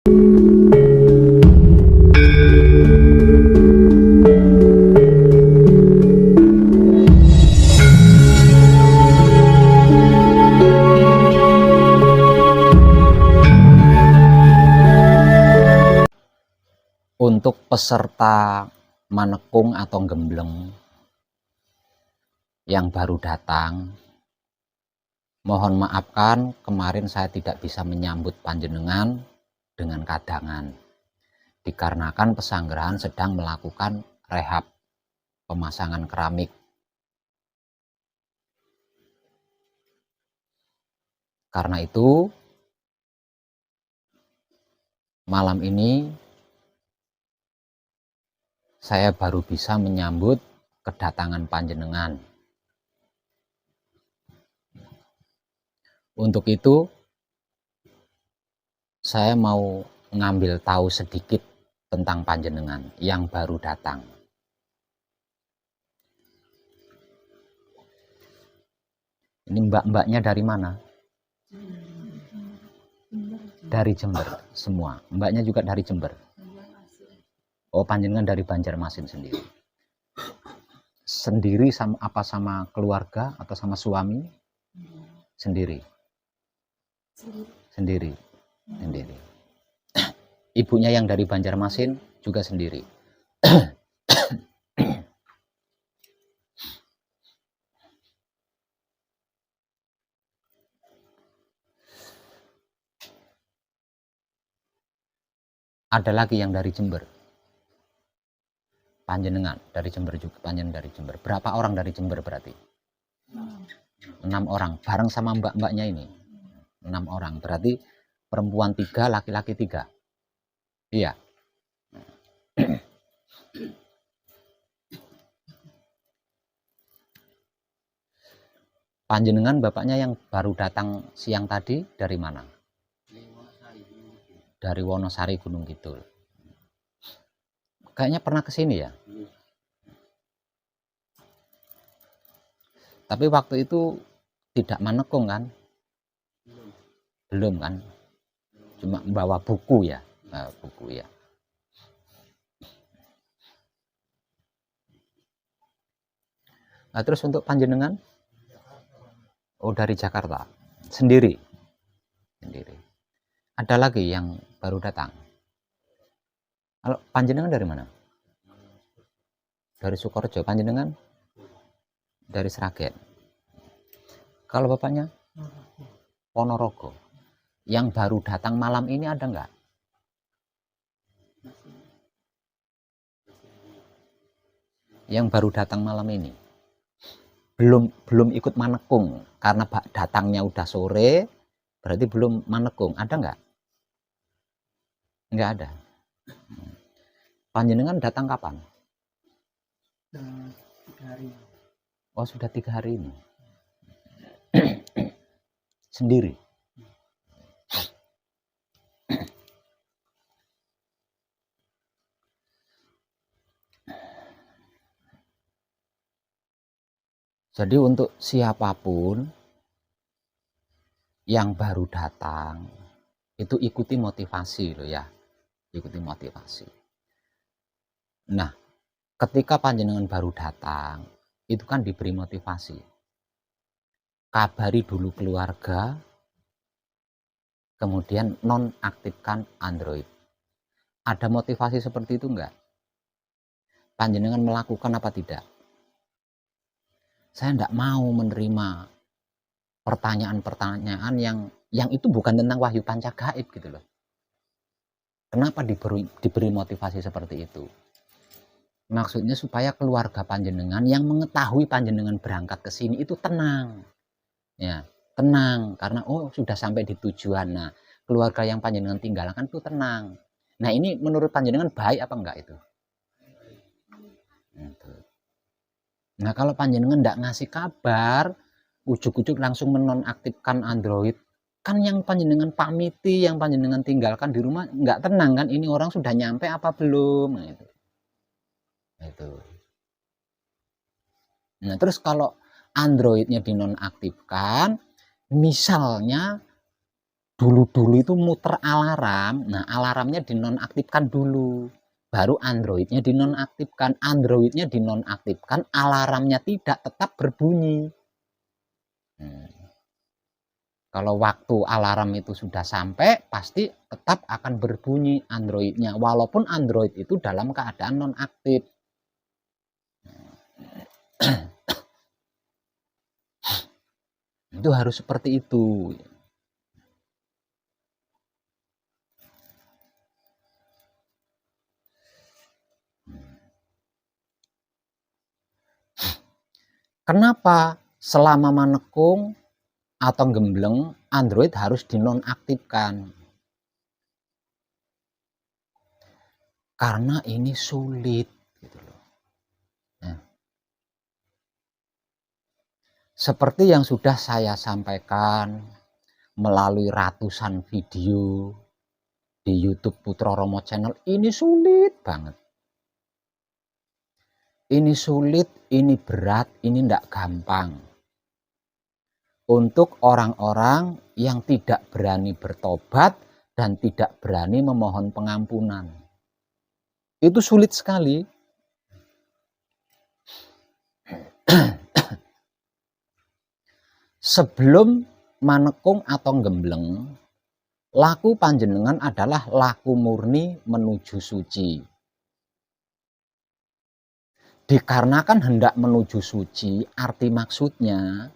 Untuk peserta manekung atau gembleng yang baru datang, mohon maafkan kemarin saya tidak bisa menyambut panjenengan dengan kadangan, dikarenakan pesanggerahan sedang melakukan rehab pemasangan keramik. Karena itu malam ini saya baru bisa menyambut kedatangan panjenengan. Untuk itu saya mau ngambil tahu sedikit tentang panjenengan yang baru datang. Ini mbak-mbaknya dari mana? Dari Jember semua. Mbaknya juga dari Jember. Oh, panjenengan dari Banjarmasin sendiri. Sendiri sama keluarga atau sama suami? Sendiri. Sendiri. Ibunya yang dari Banjarmasin juga sendiri. Ada lagi yang dari Jember. Panjenengan dari Jember juga, panjenengan dari Jember. Berapa orang dari Jember berarti? 6 orang, bareng sama mbak-mbaknya ini. 6 orang, berarti perempuan 3, laki-laki 3. Iya. Panjenengan bapaknya yang baru datang siang tadi dari mana? Dari Wonosari Gunung Kidul. Kayaknya pernah ke sini ya? Tapi waktu itu tidak manekung kan? Belum kan? Cuma membawa buku ya? Buku ya. Nah, terus untuk panjenengan? Oh, dari Jakarta. Sendiri? Sendiri. Ada lagi yang baru datang? Kalau panjenengan dari mana? Dari Sukorejo. Panjenengan? Dari Sragen. Kalau bapaknya? Ponorogo. Yang baru datang malam ini ada nggak? Yang baru datang malam ini? Belum ikut manekung. Karena datangnya udah sore, berarti belum manekung. Ada nggak? Nggak ada. Panjenengan datang kapan? 3 hari. Oh, sudah 3 hari ini. Sendiri. Jadi untuk siapapun yang baru datang, itu ikuti motivasi loh ya. Ikuti motivasi. Nah, ketika panjenengan baru datang, itu kan diberi motivasi. Kabari dulu keluarga, kemudian nonaktifkan Android. Ada motivasi seperti itu enggak? Panjenengan melakukan apa tidak? Saya enggak mau menerima pertanyaan-pertanyaan yang itu bukan tentang wahyu panca gaib gitu loh. Kenapa diberi motivasi seperti itu? Maksudnya supaya keluarga panjenengan yang mengetahui panjenengan berangkat ke sini itu tenang. Ya, tenang karena oh sudah sampai di tujuan. Nah, keluarga yang panjenengan tinggalkan itu tenang. Nah, ini menurut panjenengan baik apa enggak itu? Nah, kalau panjenengan enggak ngasih kabar, ujuk-ujuk langsung menonaktifkan Android, kan yang panjenengan pamiti, yang panjenengan tinggalkan di rumah enggak tenang kan? Ini orang sudah nyampe apa belum? Nah, itu. Nah, terus kalau Androidnya dinonaktifkan, misalnya dulu-dulu itu muter alarm. Nah, alarmnya dinonaktifkan dulu. Baru Androidnya dinonaktifkan. Androidnya dinonaktifkan, alarmnya tidak, tetap berbunyi. Kalau waktu alarm itu sudah sampai, pasti tetap akan berbunyi Androidnya. Walaupun Android itu dalam keadaan nonaktif. Itu harus seperti itu. Kenapa selama manekung atau gembleng Android harus dinonaktifkan? Karena ini sulit gitu loh. Nah, seperti yang sudah saya sampaikan melalui ratusan video di YouTube Putra Romo Channel, ini sulit banget. Ini sulit, ini berat, ini tidak gampang. Untuk orang-orang yang tidak berani bertobat dan tidak berani memohon pengampunan. Itu sulit sekali. Sebelum manekung atau gembleng, laku panjenengan adalah laku murni menuju suci. Dikarenakan hendak menuju suci, arti maksudnya,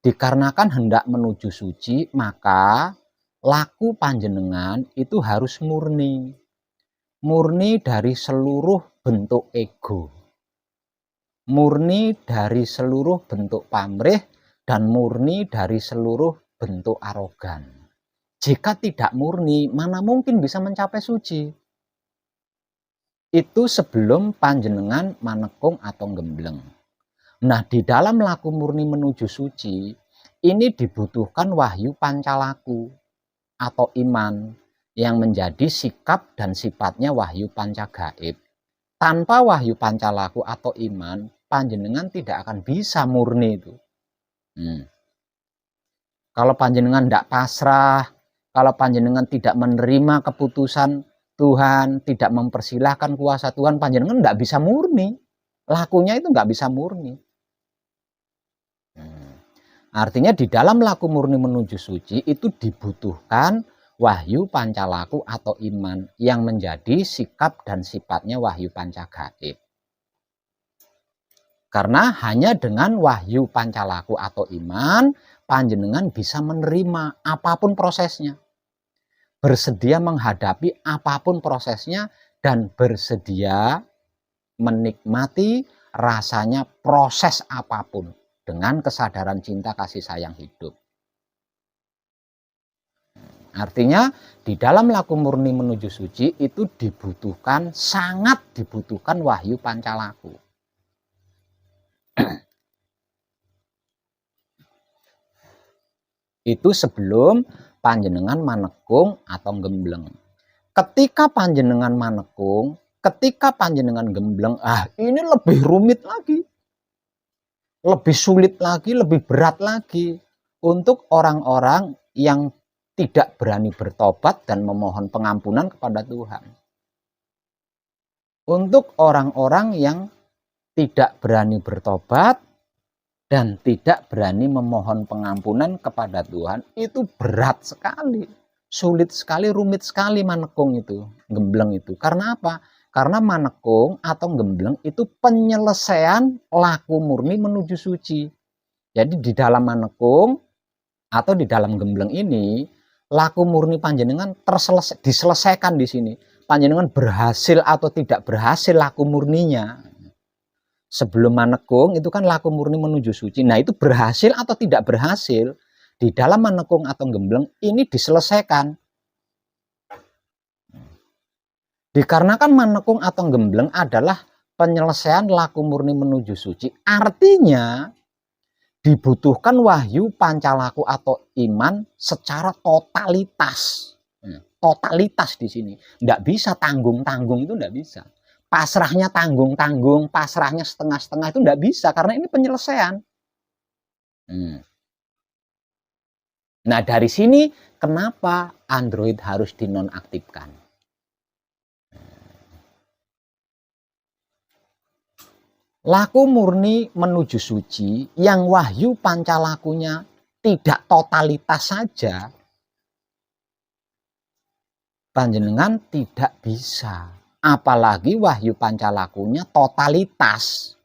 dikarenakan hendak menuju suci, maka laku panjenengan itu harus murni. Murni dari seluruh bentuk ego. Murni dari seluruh bentuk pamrih dan murni dari seluruh bentuk arogan. Jika tidak murni, mana mungkin bisa mencapai suci? Itu sebelum panjenengan manekung atau gembleng. Nah, di dalam laku murni menuju suci, ini dibutuhkan wahyu pancalaku atau iman yang menjadi sikap dan sifatnya wahyu pancagaib. Tanpa wahyu pancalaku atau iman, panjenengan tidak akan bisa murni itu. Kalau panjenengan tidak pasrah, kalau panjenengan tidak menerima keputusan Tuhan, tidak mempersilahkan kuasa Tuhan, panjenengan tidak bisa murni. Lakunya itu nggak bisa murni. Artinya di dalam laku murni menuju suci itu dibutuhkan wahyu pancalaku atau iman yang menjadi sikap dan sifatnya wahyu pancagaib. Karena hanya dengan wahyu pancalaku atau iman, panjenengan bisa menerima apapun prosesnya. Bersedia menghadapi apapun prosesnya dan bersedia menikmati rasanya proses apapun dengan kesadaran cinta kasih sayang hidup. Artinya di dalam laku murni menuju suci itu dibutuhkan, sangat dibutuhkan wahyu pancalaku. Itu sebelum panjenengan manekung atau gembleng. Ketika panjenengan manekung, ketika panjenengan gembleng, ini lebih rumit lagi. Lebih sulit lagi, lebih berat lagi untuk orang-orang yang tidak berani bertobat dan memohon pengampunan kepada Tuhan. Untuk orang-orang yang tidak berani bertobat dan tidak berani memohon pengampunan kepada Tuhan, itu berat sekali, sulit sekali, rumit sekali manekung itu, gembleng itu. Karena apa? Karena manekung atau gembleng itu penyelesaian laku murni menuju suci. Jadi di dalam manekung atau di dalam gembleng ini, laku murni panjenengan diselesaikan di sini. Panjenengan berhasil atau tidak berhasil laku murninya. Sebelum manekung itu kan laku murni menuju suci. Nah, itu berhasil atau tidak berhasil di dalam manekung atau gembleng ini diselesaikan. Dikarenakan manekung atau gembleng adalah penyelesaian laku murni menuju suci, artinya dibutuhkan wahyu pancalaku atau iman secara totalitas. Totalitas di sini. Tidak bisa tanggung-tanggung, itu tidak bisa. Pasrahnya tanggung-tanggung, pasrahnya setengah-setengah itu tidak bisa karena ini penyelesaian. Nah, dari sini kenapa Android harus dinonaktifkan. Laku murni menuju suci yang wahyu pancalakunya tidak totalitas saja, panjenengan tidak bisa. Apalagi wahyu pancalakunya totalitas.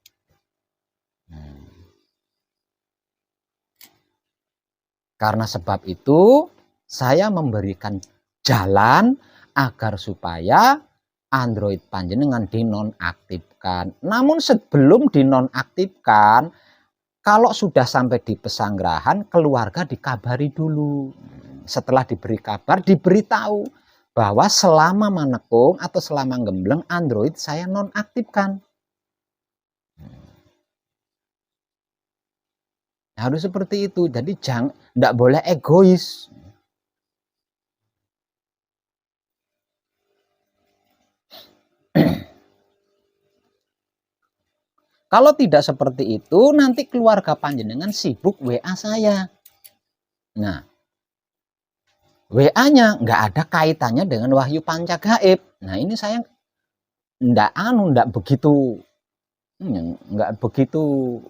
Karena sebab itu, saya memberikan jalan agar supaya Android panjenengan dinonaktifkan. Namun sebelum dinonaktifkan, kalau sudah sampai di pesanggrahan, keluarga dikabari dulu. Setelah diberi kabar, diberitahu bahwa selama manekung atau selama gembleng Android saya nonaktifkan. Harus seperti itu. Jadi tidak boleh egois. Kalau tidak seperti itu, nanti keluarga panjenengan sibuk WA saya. Nah, WA-nya nggak ada kaitannya dengan wahyu panca gaib. Nah, ini saya nggak begitu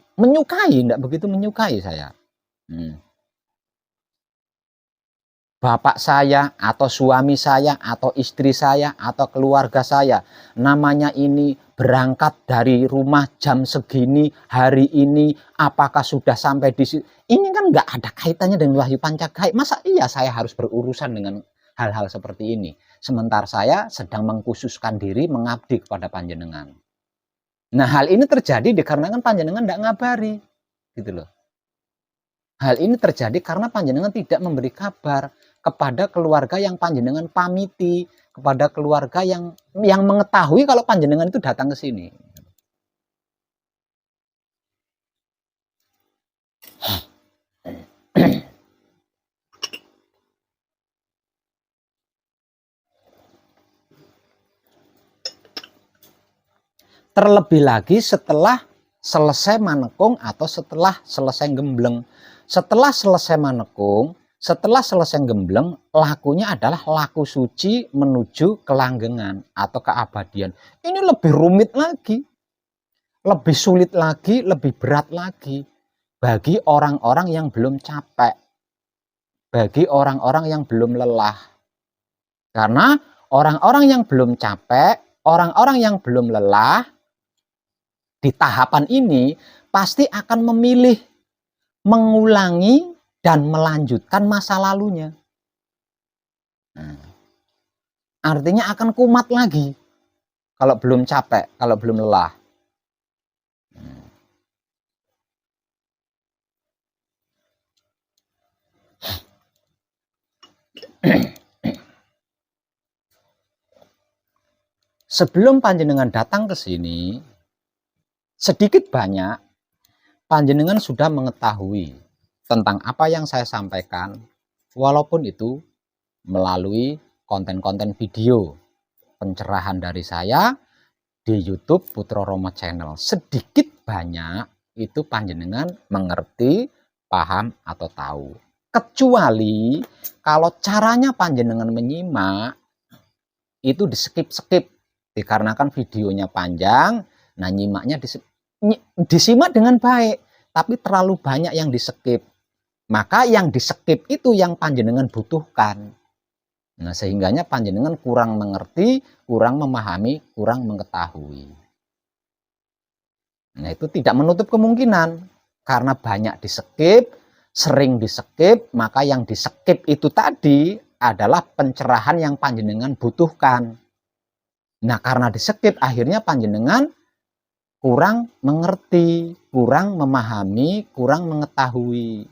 menyukai saya. Bapak saya atau suami saya atau istri saya atau keluarga saya namanya ini berangkat dari rumah jam segini hari ini, apakah sudah sampai di situ, ini kan nggak ada kaitannya dengan wahyu panca gaib. Masa iya saya harus berurusan dengan hal-hal seperti ini sementara saya sedang mengkhususkan diri mengabdi kepada panjenengan. Nah, hal ini terjadi dikarenakan panjenengan tidak ngabari gitu loh. Hal ini terjadi karena panjenengan tidak memberi kabar kepada keluarga yang panjenengan pamiti, kepada keluarga yang mengetahui kalau panjenengan itu datang ke sini. Terlebih lagi setelah selesai manekung atau setelah selesai gembleng. Setelah selesai manekung, setelah selesai gembleng, lakunya adalah laku suci menuju kelanggengan atau keabadian. Ini lebih rumit lagi, lebih sulit lagi, lebih berat lagi bagi orang-orang yang belum capek, bagi orang-orang yang belum lelah. Karena orang-orang yang belum capek, orang-orang yang belum lelah, di tahapan ini pasti akan memilih mengulangi dan melanjutkan masa lalunya. Artinya akan kumat lagi kalau belum capek, kalau belum lelah. Sebelum panjenengan datang ke sini, sedikit banyak panjenengan sudah mengetahui tentang apa yang saya sampaikan, walaupun itu melalui konten-konten video pencerahan dari saya di YouTube Putra Roma Channel. Sedikit banyak itu panjenengan mengerti, paham atau tahu. Kecuali kalau caranya panjenengan menyimak itu di-skip dikarenakan videonya panjang. Nah, nyimaknya disimak dengan baik, tapi terlalu banyak yang di-skip. Maka yang di-skip itu yang panjenengan butuhkan. Nah, sehingganya panjenengan kurang mengerti, kurang memahami, kurang mengetahui. Nah, itu tidak menutup kemungkinan karena banyak di-skip, sering di-skip, maka yang di-skip itu tadi adalah pencerahan yang panjenengan butuhkan. Nah, karena di-skip akhirnya panjenengan kurang mengerti, kurang memahami, kurang mengetahui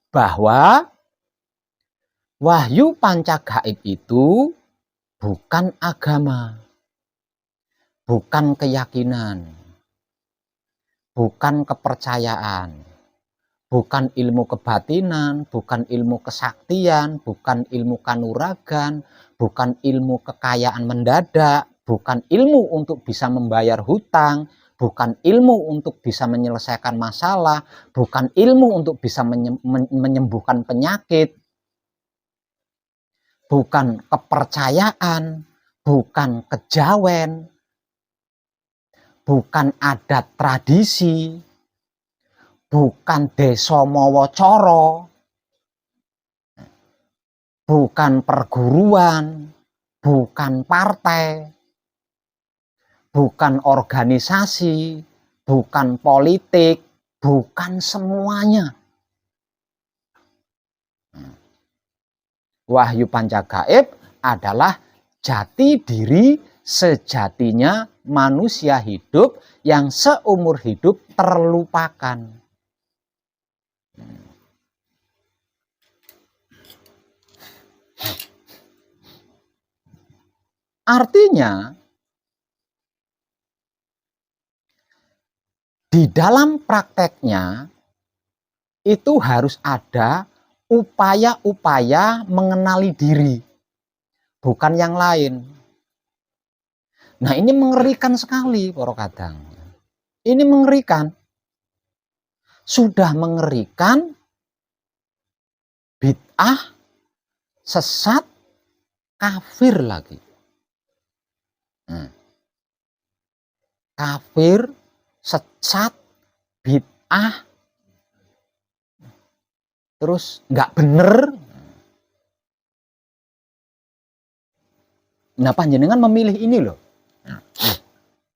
bahwa wahyu panca gaib itu bukan agama, bukan keyakinan, bukan kepercayaan, bukan ilmu kebatinan, bukan ilmu kesaktian, bukan ilmu kanuragan, bukan ilmu kekayaan mendadak, bukan ilmu untuk bisa membayar hutang, bukan ilmu untuk bisa menyelesaikan masalah, bukan ilmu untuk bisa menyembuhkan penyakit, bukan kepercayaan, bukan kejawen, bukan adat tradisi, bukan desa mawa cara, bukan perguruan, bukan partai, bukan organisasi, bukan politik, bukan semuanya. Wahyu Pancagaib adalah jati diri sejatinya manusia hidup yang seumur hidup terlupakan. Artinya, di dalam prakteknya itu harus ada upaya-upaya mengenali diri, bukan yang lain. Nah, ini mengerikan sekali, para kadang. Ini mengerikan. Sudah mengerikan, bid'ah, sesat, kafir lagi. Kafir, sesat, bid'ah, terus nggak bener. Nah, panjenengan memilih ini loh.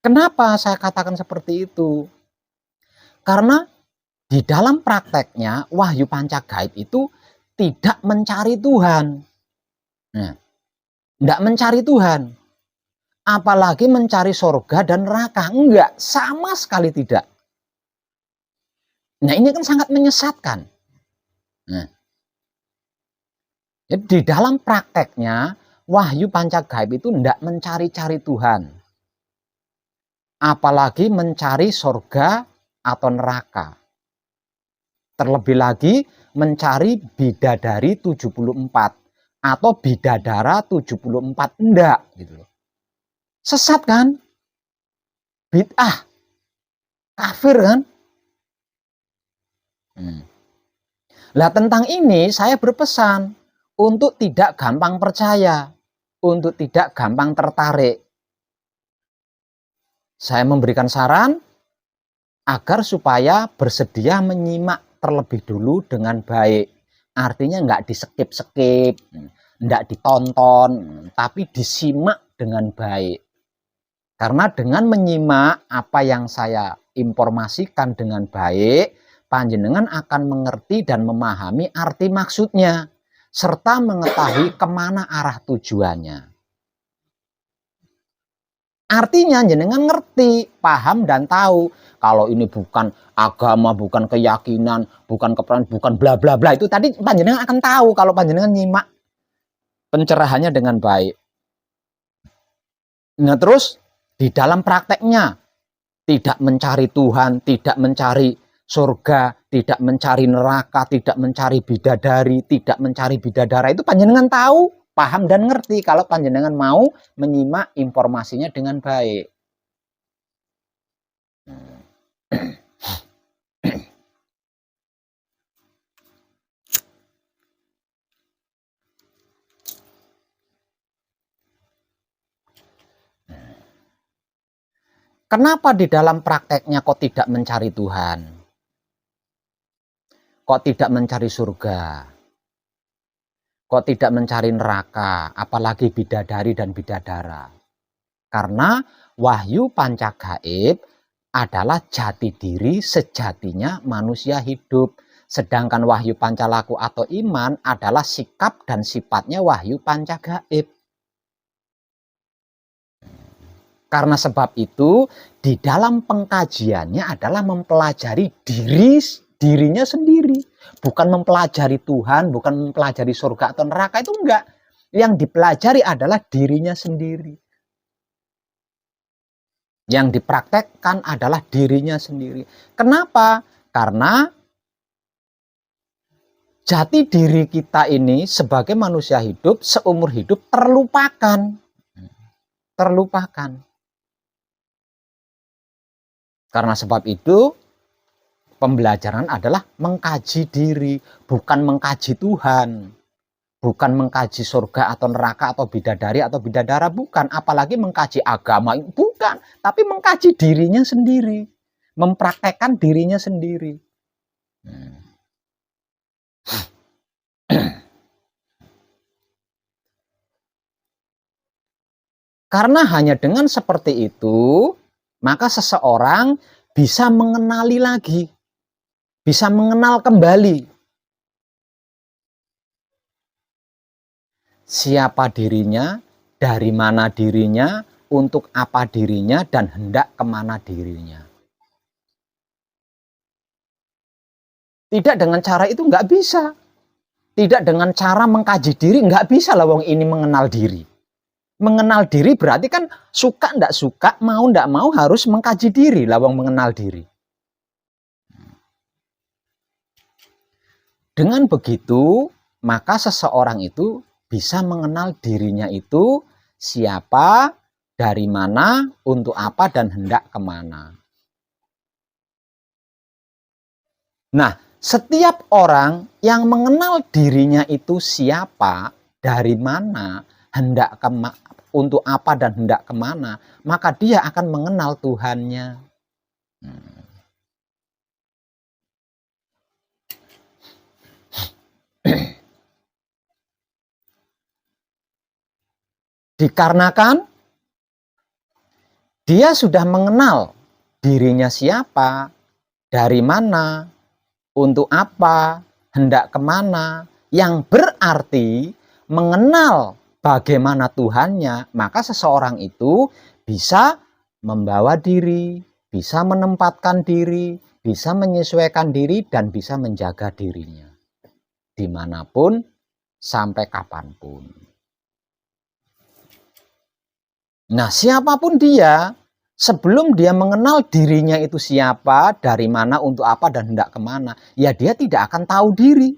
Kenapa saya katakan seperti itu? Karena di dalam prakteknya Wahyu Pancagaib itu tidak mencari Tuhan. Nah, tidak mencari Tuhan. Apalagi mencari surga dan neraka. Enggak, sama sekali tidak. Nah, ini kan sangat menyesatkan. Nah, jadi di dalam prakteknya Wahyu Pancagaib itu tidak mencari-cari Tuhan. Apalagi mencari surga atau neraka. Terlebih lagi mencari bidadari 74 atau bidadara 74, enggak gitu loh. Sesat kan? Bid'ah. Kafir kan? Lah tentang ini saya berpesan untuk tidak gampang percaya, untuk tidak gampang tertarik. Saya memberikan saran agar supaya bersedia menyimak terlebih dulu dengan baik. Artinya nggak di-skip-skip, nggak ditonton, tapi disimak dengan baik. Karena dengan menyimak apa yang saya informasikan dengan baik, panjenengan akan mengerti dan memahami arti maksudnya, serta mengetahui kemana arah tujuannya. Artinya jenengan ngerti, paham dan tahu kalau ini bukan agama, bukan keyakinan, bukan keperan, bukan bla bla bla. Itu tadi panjenengan akan tahu kalau panjenengan nyimak pencerahannya dengan baik. Nah, terus di dalam prakteknya tidak mencari Tuhan, tidak mencari surga, tidak mencari neraka, tidak mencari bidadari, tidak mencari bidadara, itu panjenengan tahu, paham dan ngerti kalau panjenengan mau menyimak informasinya dengan baik. Kenapa di dalam prakteknya kok tidak mencari Tuhan? Kok tidak mencari surga? Kok tidak mencari neraka, apalagi bidadari dan bidadara? Karena Wahyu Pancagaib adalah jati diri sejatinya manusia hidup. Sedangkan Wahyu Pancalaku atau iman adalah sikap dan sifatnya Wahyu Pancagaib. Karena sebab itu, di dalam pengkajiannya adalah mempelajari dirinya sendiri. Bukan mempelajari Tuhan, bukan mempelajari surga atau neraka, itu enggak. Yang dipelajari adalah dirinya sendiri. Yang dipraktekkan adalah dirinya sendiri. Kenapa? Karena jati diri kita ini sebagai manusia hidup, seumur hidup terlupakan. Terlupakan. Karena sebab itu pembelajaran adalah mengkaji diri, bukan mengkaji Tuhan. Bukan mengkaji surga atau neraka atau bidadari atau bidadara, bukan. Apalagi mengkaji agama, bukan. Tapi mengkaji dirinya sendiri. Mempraktekkan dirinya sendiri. Karena hanya dengan seperti itu, maka seseorang bisa mengenali lagi, bisa mengenal kembali siapa dirinya, dari mana dirinya, untuk apa dirinya, dan hendak kemana dirinya. Tidak dengan cara itu nggak bisa. Tidak dengan cara mengkaji diri, nggak bisa lah wong ini mengenal diri. Mengenal diri berarti kan suka ndak suka, mau ndak mau harus mengkaji diri lah wong mengenal diri. Dengan begitu, maka seseorang itu bisa mengenal dirinya itu siapa, dari mana, untuk apa, dan hendak kemana. Nah, setiap orang yang mengenal dirinya itu siapa, dari mana, hendak untuk apa dan hendak kemana, maka dia akan mengenal Tuhannya. Dikarenakan dia sudah mengenal dirinya siapa, dari mana, untuk apa, hendak kemana, yang berarti mengenal bagaimana Tuhannya, maka seseorang itu bisa membawa diri, bisa menempatkan diri, bisa menyesuaikan diri, dan bisa menjaga dirinya dimanapun, sampai kapanpun. Nah, siapapun dia, sebelum dia mengenal dirinya itu siapa, dari mana, untuk apa, dan hendak kemana, ya dia tidak akan tahu diri.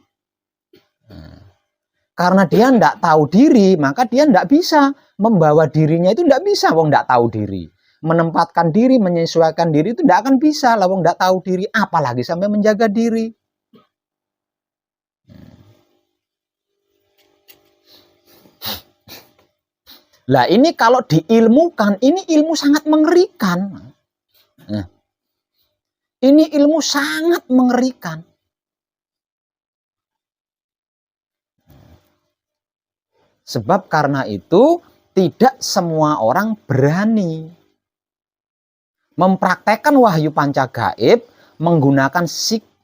Karena dia tidak tahu diri, maka dia tidak bisa membawa dirinya itu, tidak bisa wong tidak tahu diri. Menempatkan diri, menyesuaikan diri itu tidak akan bisa lah wong tidak tahu diri, apalagi sampai menjaga diri. Lah ini kalau diilmukan, ini ilmu sangat mengerikan. Nah, ini ilmu sangat mengerikan. Sebab karena itu tidak semua orang berani mempraktekkan wahyu panca gaib menggunakan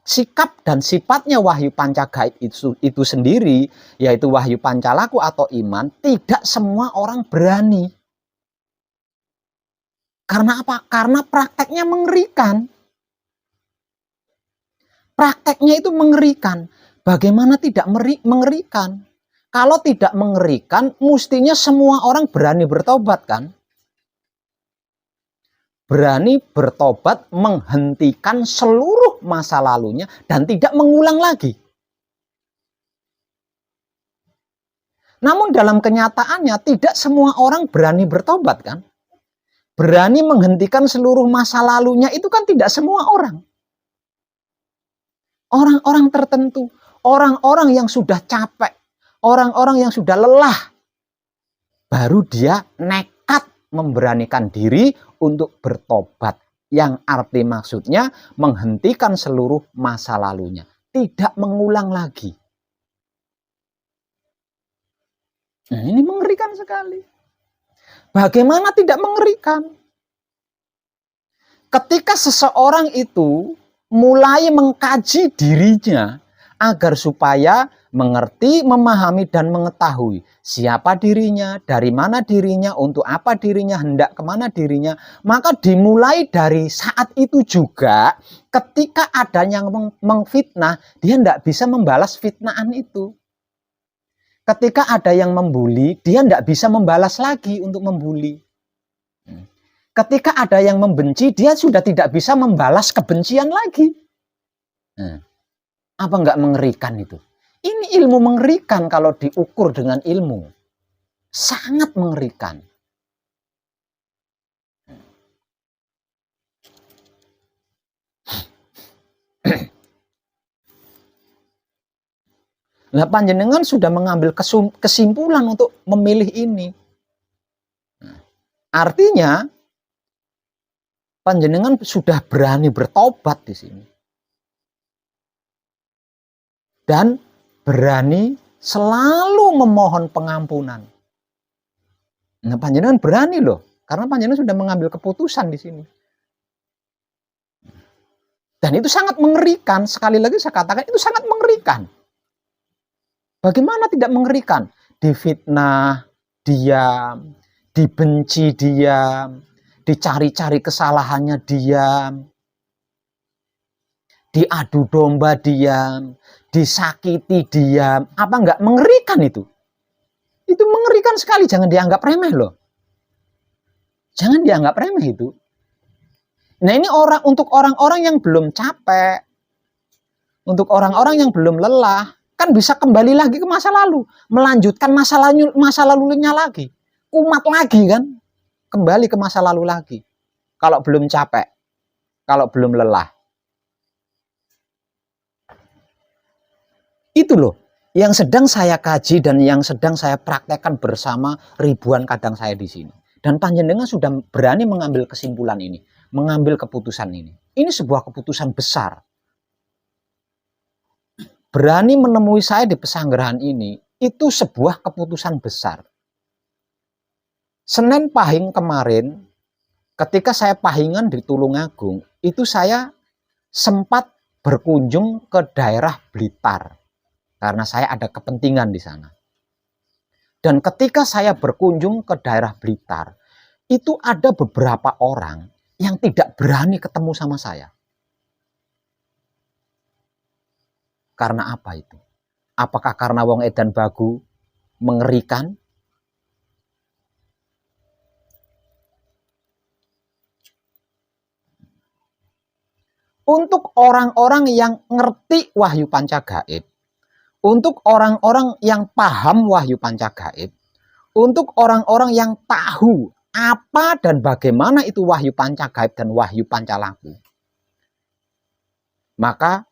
sikap dan sifatnya wahyu panca gaib itu sendiri, yaitu wahyu pancalaku atau iman. Tidak semua orang berani. Karena apa? Karena prakteknya mengerikan. Prakteknya itu mengerikan. Bagaimana tidak mengerikan? Kalau tidak mengerikan, mestinya semua orang berani bertobat kan? Berani bertobat, menghentikan seluruh masa lalunya dan tidak mengulang lagi. Namun dalam kenyataannya tidak semua orang berani bertobat kan? Berani menghentikan seluruh masa lalunya itu kan tidak semua orang. Orang-orang tertentu, orang-orang yang sudah capek, orang-orang yang sudah lelah, baru dia nekat memberanikan diri untuk bertobat. Yang arti maksudnya menghentikan seluruh masa lalunya. Tidak mengulang lagi. Nah, ini mengerikan sekali. Bagaimana tidak mengerikan? Ketika seseorang itu mulai mengkaji dirinya agar supaya mengerti, memahami, dan mengetahui siapa dirinya, dari mana dirinya, untuk apa dirinya, hendak kemana dirinya, maka dimulai dari saat itu juga ketika ada yang mengfitnah, dia tidak bisa membalas fitnahan itu. Ketika ada yang membuli, dia tidak bisa membalas lagi untuk membuli. Ketika ada yang membenci, dia sudah tidak bisa membalas kebencian lagi. Apa enggak mengerikan itu? Ini ilmu mengerikan kalau diukur dengan ilmu. Sangat mengerikan. 。 . 。 . . . . 。 . . 。 . 。 . 。 . 。 . 。 . 。 . 。 . 。 . 。 . 。 。 . 。 。 . 。 。 . 。 。 . 。 。 . 。 。 . 。 。 . 。 . 。 . 。 . Nah, panjenengan sudah mengambil kesimpulan untuk memilih ini. Artinya panjenengan sudah berani bertobat di sini. Dan berani selalu memohon pengampunan. Nah, panjenengan berani loh, karena panjenengan sudah mengambil keputusan di sini. Dan itu sangat mengerikan. Sekali lagi saya katakan, itu sangat mengerikan. Bagaimana tidak mengerikan? Difitnah, diam. Dibenci, diam. Dicari-cari kesalahannya, diam. Diadu domba, diam. Disakiti, diam. Apa enggak mengerikan itu? Itu mengerikan sekali. Jangan dianggap remeh loh. Jangan dianggap remeh itu. Nah, ini untuk orang-orang yang belum capek. Untuk orang-orang yang belum lelah. Kan bisa kembali lagi ke masa lalu. Melanjutkan masa lalunya lagi. Kumat lagi kan. Kembali ke masa lalu lagi. Kalau belum capek. Kalau belum lelah. Itu loh. Yang sedang saya kaji dan yang sedang saya praktekkan bersama ribuan kadang saya di sini. Dan panjenengan sudah berani mengambil kesimpulan ini. Mengambil keputusan ini. Ini sebuah keputusan besar. Berani menemui saya di pesanggerahan ini, itu sebuah keputusan besar. Senin Pahing kemarin, ketika saya pahingan di Tulungagung, itu saya sempat berkunjung ke daerah Blitar. Karena saya ada kepentingan di sana. Dan ketika saya berkunjung ke daerah Blitar, itu ada beberapa orang yang tidak berani ketemu sama saya. Karena apa itu? Apakah karena wong edan bagu mengerikan? Untuk orang-orang yang ngerti wahyu pancagaib, untuk orang-orang yang paham wahyu pancagaib, untuk orang-orang yang tahu apa dan bagaimana itu wahyu pancagaib dan wahyu pancalaku, maka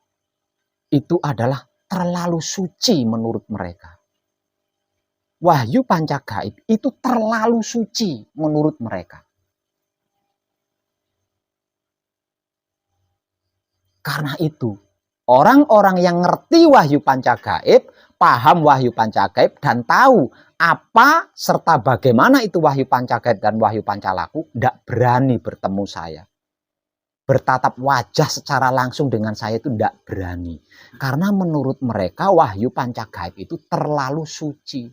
itu adalah terlalu suci menurut mereka. Wahyu pancagaib itu terlalu suci menurut mereka. Karena itu, orang-orang yang ngerti wahyu pancagaib, paham wahyu pancagaib, dan tahu apa serta bagaimana itu wahyu pancagaib dan wahyu pancalaku, tidak berani bertemu saya. Bertatap wajah secara langsung dengan saya itu tidak berani. Karena menurut mereka wahyu pancagaib itu terlalu suci.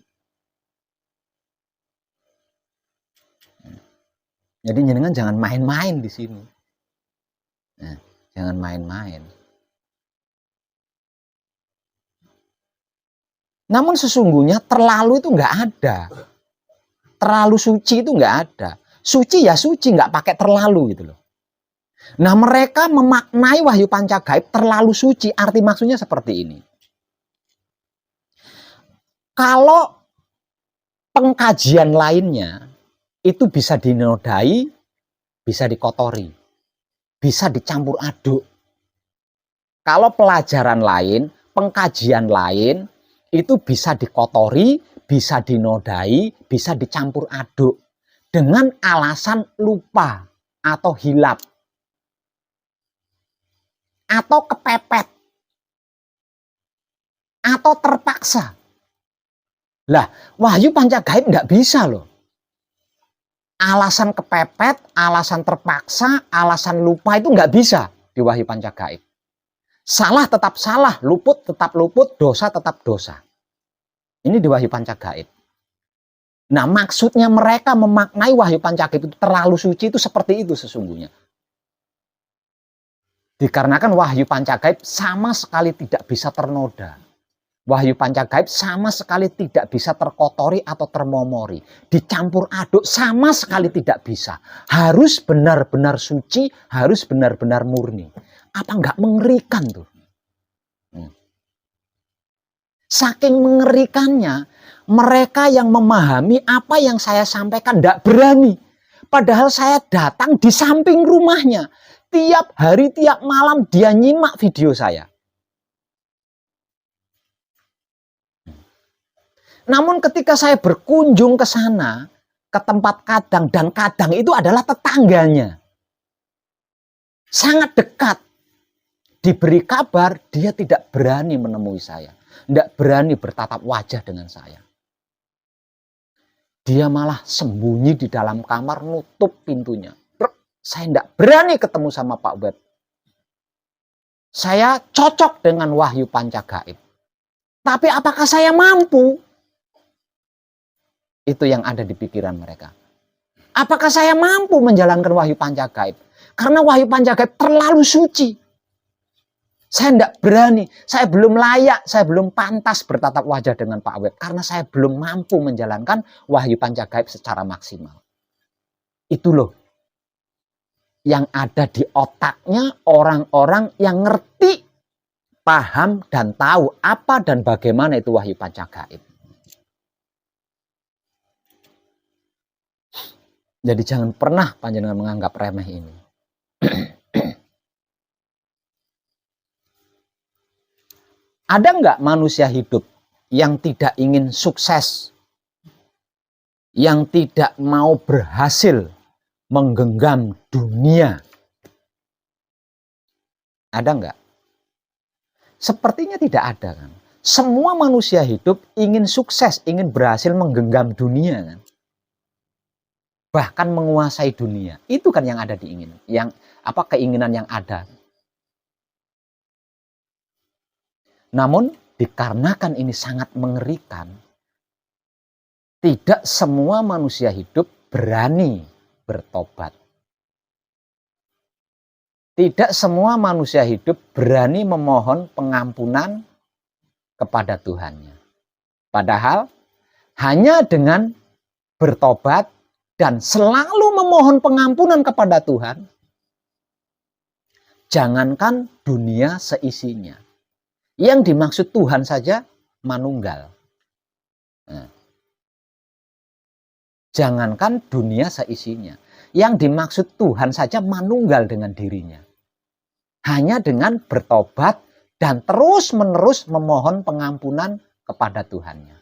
Jadi jenengan jangan main-main di sini. Nah, jangan main-main. Namun sesungguhnya terlalu itu nggak ada. Terlalu suci itu nggak ada. Suci ya suci, nggak pakai terlalu gitu loh. Nah, mereka memaknai wahyu pancagaib terlalu suci. Arti maksudnya seperti ini. Kalau pengkajian lainnya itu bisa dinodai, bisa dikotori, bisa dicampur aduk. Kalau pelajaran lain, pengkajian lain itu bisa dikotori, bisa dinodai, bisa dicampur aduk dengan alasan lupa atau hilap. Atau kepepet, atau terpaksa. Lah, wahyu pancagaib nggak bisa loh. Alasan kepepet, alasan terpaksa, alasan lupa itu nggak bisa di wahyu pancagaib. Salah tetap salah, luput tetap luput, dosa tetap dosa. Ini di wahyu pancagaib. Nah, maksudnya mereka memaknai wahyu pancagaib itu terlalu suci itu seperti itu sesungguhnya. Dikarenakan wahyu pancagaib sama sekali tidak bisa ternoda. Wahyu pancagaib sama sekali tidak bisa terkotori atau termomori. Dicampur aduk sama sekali tidak bisa. Harus benar-benar suci, harus benar-benar murni. Apa enggak mengerikan tuh? Saking mengerikannya, mereka yang memahami apa yang saya sampaikan enggak berani. Padahal saya datang di samping rumahnya. Tiap hari, tiap malam dia nyimak video saya. Namun ketika saya berkunjung ke sana, ke tempat Kadang, dan Kadang itu adalah tetangganya. Sangat dekat. Diberi kabar, dia tidak berani menemui saya. Tidak berani bertatap wajah dengan saya. Dia malah sembunyi di dalam kamar, nutup pintunya. Saya tidak berani ketemu sama Pak Web. Saya cocok dengan wahyu pancagaib. Tapi apakah saya mampu? Itu yang ada di pikiran mereka. Apakah saya mampu menjalankan wahyu pancagaib? Karena wahyu pancagaib terlalu suci. Saya tidak berani, saya belum layak, saya belum pantas bertatap wajah dengan Pak Web. Karena saya belum mampu menjalankan wahyu pancagaib secara maksimal. Itu loh yang ada di otaknya orang-orang yang ngerti, paham, dan tahu apa dan bagaimana itu wahyu pancagaib. Jadi jangan pernah panjenengan menganggap remeh ini. Ada nggak manusia hidup yang tidak ingin sukses, yang tidak mau berhasil menggenggam dunia? Ada nggak? Sepertinya tidak ada kan. Semua manusia hidup ingin sukses, ingin berhasil menggenggam dunia kan. Bahkan menguasai dunia. Itu kan yang ada diingin, keinginan yang ada. Namun dikarenakan ini sangat mengerikan, tidak semua manusia hidup berani bertobat. Tidak semua manusia hidup berani memohon pengampunan kepada Tuhannya. Padahal hanya dengan bertobat dan selalu memohon pengampunan kepada Tuhan, jangankan dunia seisinya. Yang dimaksud Tuhan saja manunggal. Nah, jangankan dunia seisinya. Yang dimaksud Tuhan saja manunggal dengan dirinya. Hanya dengan bertobat dan terus-menerus memohon pengampunan kepada Tuhannya.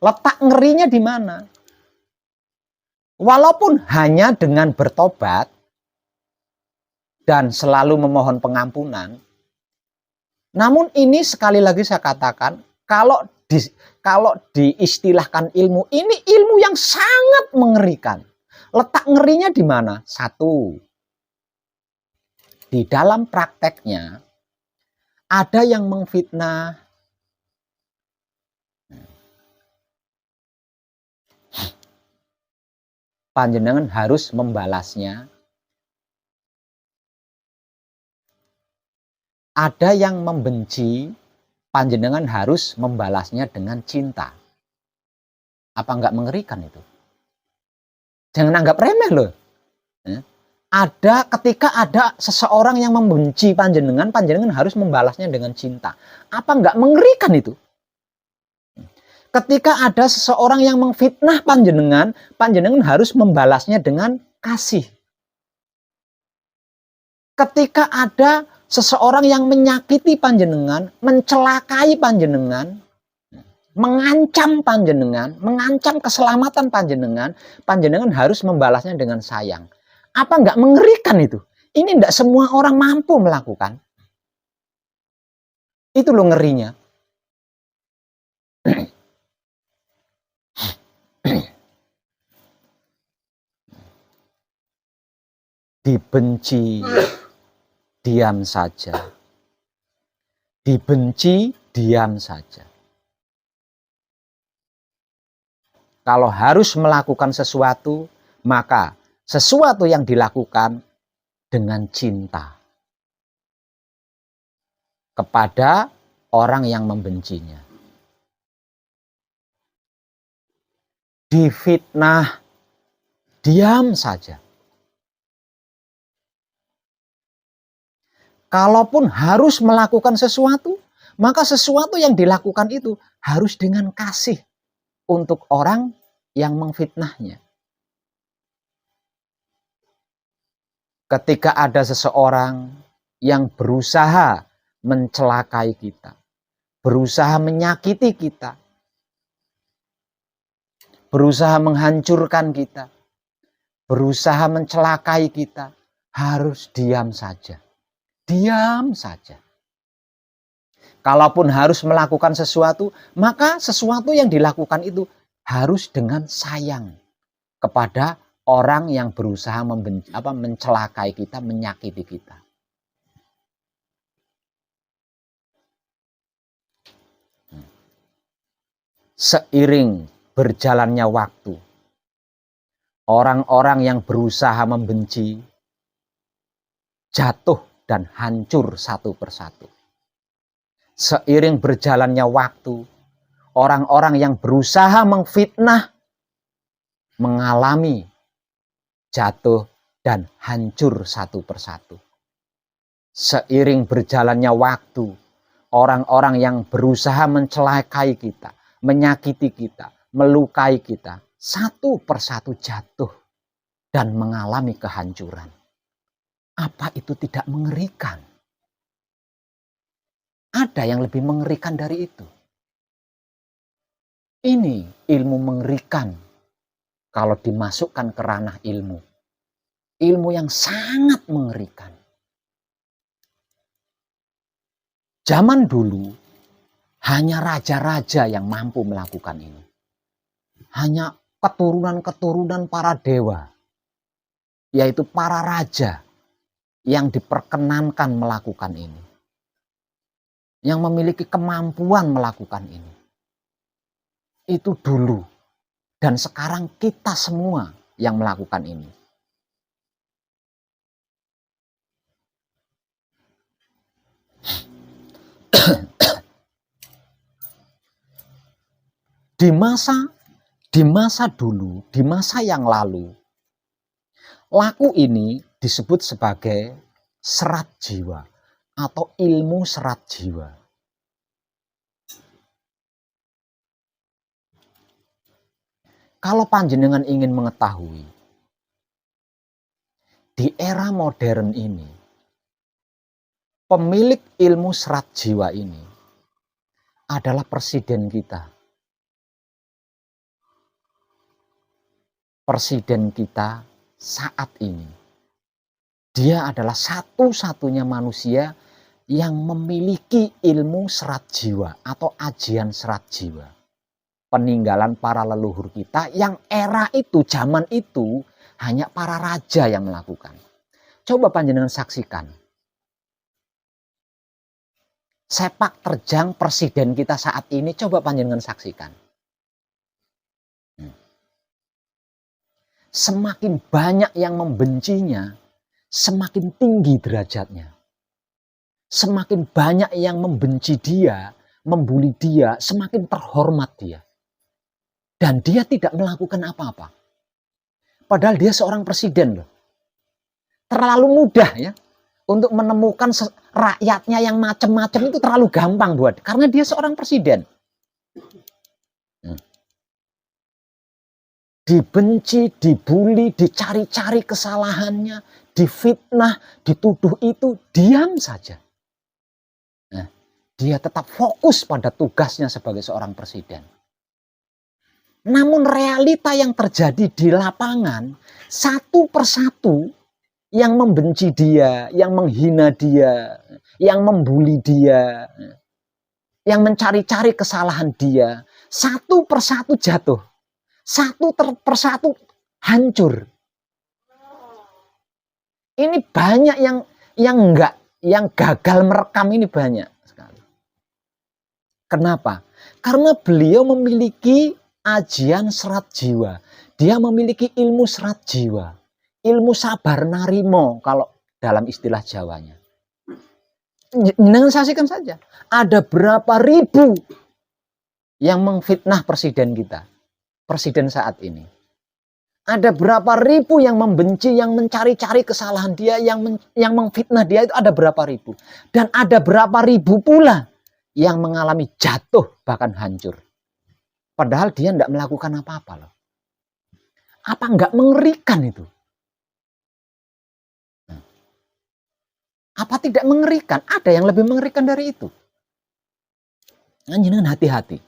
Letak ngerinya di mana? Walaupun hanya dengan bertobat dan selalu memohon pengampunan, namun ini sekali lagi saya katakan, kalau diistilahkan ilmu, ini ilmu yang sangat mengerikan. Letak ngerinya di mana? Satu, di dalam prakteknya ada yang mengfitnah, panjenengan harus membalasnya. Ada yang membenci, panjenengan harus membalasnya dengan cinta. Apa enggak mengerikan itu? Jangan anggap remeh loh. Ketika ada seseorang yang membenci panjenengan, panjenengan harus membalasnya dengan cinta. Apa enggak mengerikan itu? Ketika ada seseorang yang memfitnah panjenengan, panjenengan harus membalasnya dengan kasih. Ketika ada seseorang yang menyakiti panjenengan, mencelakai panjenengan, mengancam panjenengan, mengancam keselamatan panjenengan, panjenengan harus membalasnya dengan sayang. Apa enggak mengerikan itu? Ini enggak semua orang mampu melakukan. Itu loh ngerinya. Dibenci, diam saja. Dibenci, diam saja. Kalau harus melakukan sesuatu, maka sesuatu yang dilakukan dengan cinta kepada orang yang membencinya. Difitnah, diam saja. Kalaupun harus melakukan sesuatu, maka sesuatu yang dilakukan itu harus dengan kasih untuk orang yang memfitnahnya. ketika ada seseorang yang berusaha mencelakai kita, berusaha menyakiti kita, berusaha menghancurkan kita, berusaha mencelakai kita, harus diam saja. Diam saja. Kalaupun harus melakukan sesuatu, maka sesuatu yang dilakukan itu harus dengan sayang kepada orang yang berusaha mencelakai kita, menyakiti kita. Seiring berjalannya waktu, orang-orang yang berusaha membenci jatuh dan hancur satu persatu. Seiring berjalannya waktu, orang-orang yang berusaha mengfitnah mengalami jatuh dan hancur satu persatu. Seiring berjalannya waktu, orang-orang yang berusaha mencelakai kita, menyakiti kita, melukai kita, satu persatu jatuh dan mengalami kehancuran. Apa itu tidak mengerikan? Ada yang lebih mengerikan dari itu. Ini ilmu mengerikan kalau dimasukkan ke ranah ilmu. Ilmu yang sangat mengerikan. Zaman dulu hanya raja-raja yang mampu melakukan ini. Hanya keturunan-keturunan para dewa, yaitu para raja yang diperkenankan melakukan ini. Yang memiliki kemampuan melakukan ini. Itu dulu. Dan sekarang kita semua yang melakukan ini. Di masa dulu, di masa yang lalu, laku ini disebut sebagai serat jiwa atau ilmu serat jiwa. Kalau panjenengan ingin mengetahui, di era modern ini, pemilik ilmu serat jiwa ini adalah presiden kita. Presiden kita saat ini. Dia adalah satu-satunya manusia yang memiliki ilmu serat jiwa atau ajian serat jiwa. Peninggalan para leluhur kita yang era itu, zaman itu hanya para raja yang melakukan. Coba panjenengan saksikan. Sepak terjang presiden kita saat ini, coba panjenengan saksikan. Semakin banyak yang membencinya, semakin tinggi derajatnya. Semakin banyak yang membenci dia, membuli dia, semakin terhormat dia. Dan dia tidak melakukan apa-apa. Padahal dia seorang presiden loh. Terlalu mudah ya untuk menemukan rakyatnya yang macam-macam itu terlalu gampang buat. Karena dia seorang presiden. Dibenci, dibully, dicari-cari kesalahannya, difitnah, dituduh itu, diam saja. Nah, dia tetap fokus pada tugasnya sebagai seorang presiden. Namun realita yang terjadi di lapangan, satu persatu yang membenci dia, yang menghina dia, yang membuli dia, yang mencari-cari kesalahan dia, satu persatu jatuh. Satu persatu hancur. Ini banyak yang gagal merekam ini banyak sekali. Kenapa? Karena beliau memiliki ajian serat jiwa. Dia memiliki ilmu serat jiwa. Ilmu sabar narimo kalau dalam istilah Jawanya. Jangan saksikan saja. Ada berapa ribu yang mengfitnah presiden kita. Presiden saat ini. Ada berapa ribu yang membenci, yang mencari-cari kesalahan dia, yang mengfitnah dia itu ada berapa ribu. Dan ada berapa ribu pula yang mengalami jatuh bahkan hancur. Padahal dia tidak melakukan apa-apa loh. Apa enggak mengerikan itu? Apa tidak mengerikan? Ada yang lebih mengerikan dari itu. Jenengan hati-hati.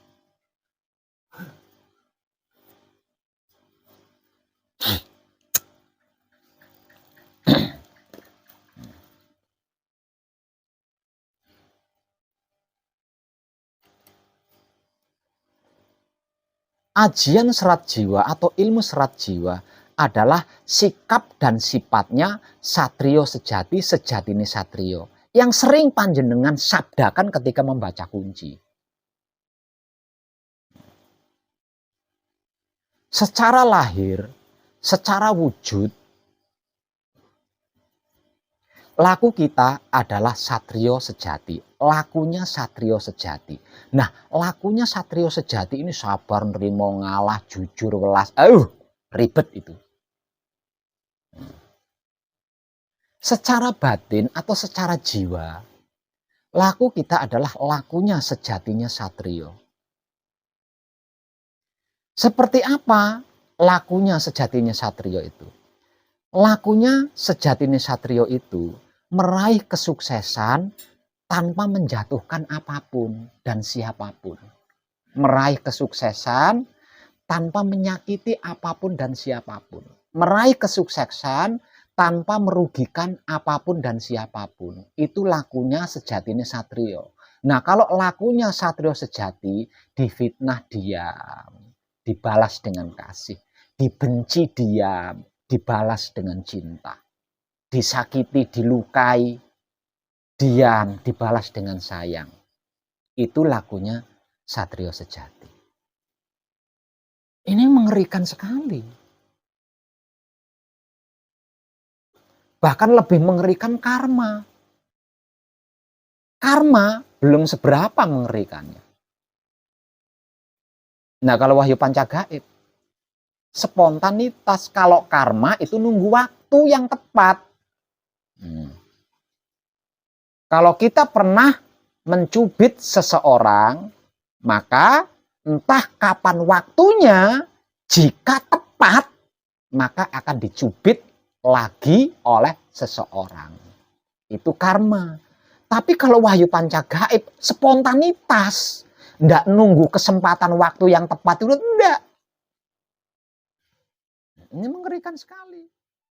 Ajian serat jiwa atau ilmu serat jiwa adalah sikap dan sifatnya satrio sejati, sejatine satrio. Yang sering panjenengan sabdakan ketika membaca kunci. Secara lahir, secara wujud, laku kita adalah satrio sejati. Lakunya satrio sejati. Nah, lakunya satrio sejati ini sabar, nerimo, ngalah, jujur, welas. Ribet itu. Secara batin atau secara jiwa, laku kita adalah lakunya sejatinya satrio. Seperti apa lakunya sejatinya satrio itu? Lakunya sejatinya satrio itu meraih kesuksesan tanpa menjatuhkan apapun dan siapapun. Meraih kesuksesan tanpa menyakiti apapun dan siapapun. Meraih kesuksesan tanpa merugikan apapun dan siapapun. Itu lakunya sejatinya satrio. Nah, kalau lakunya satrio sejati, difitnah diam, dibalas dengan kasih. Dibenci diam, dibalas dengan cinta. Disakiti, dilukai, diam, dibalas dengan sayang. Itu lakunya satrio sejati. Ini mengerikan sekali. Bahkan lebih mengerikan karma. Karma belum seberapa mengerikannya. Nah, kalau wahyu pancagaib, spontanitas. Kalau karma itu nunggu waktu yang tepat. Kalau kita pernah mencubit seseorang, maka entah kapan waktunya, jika tepat, maka akan dicubit lagi oleh seseorang. Itu karma. Tapi kalau wahyu pancagaib, spontanitas. Nggak nunggu kesempatan waktu yang tepat itu, enggak. Ini mengerikan sekali.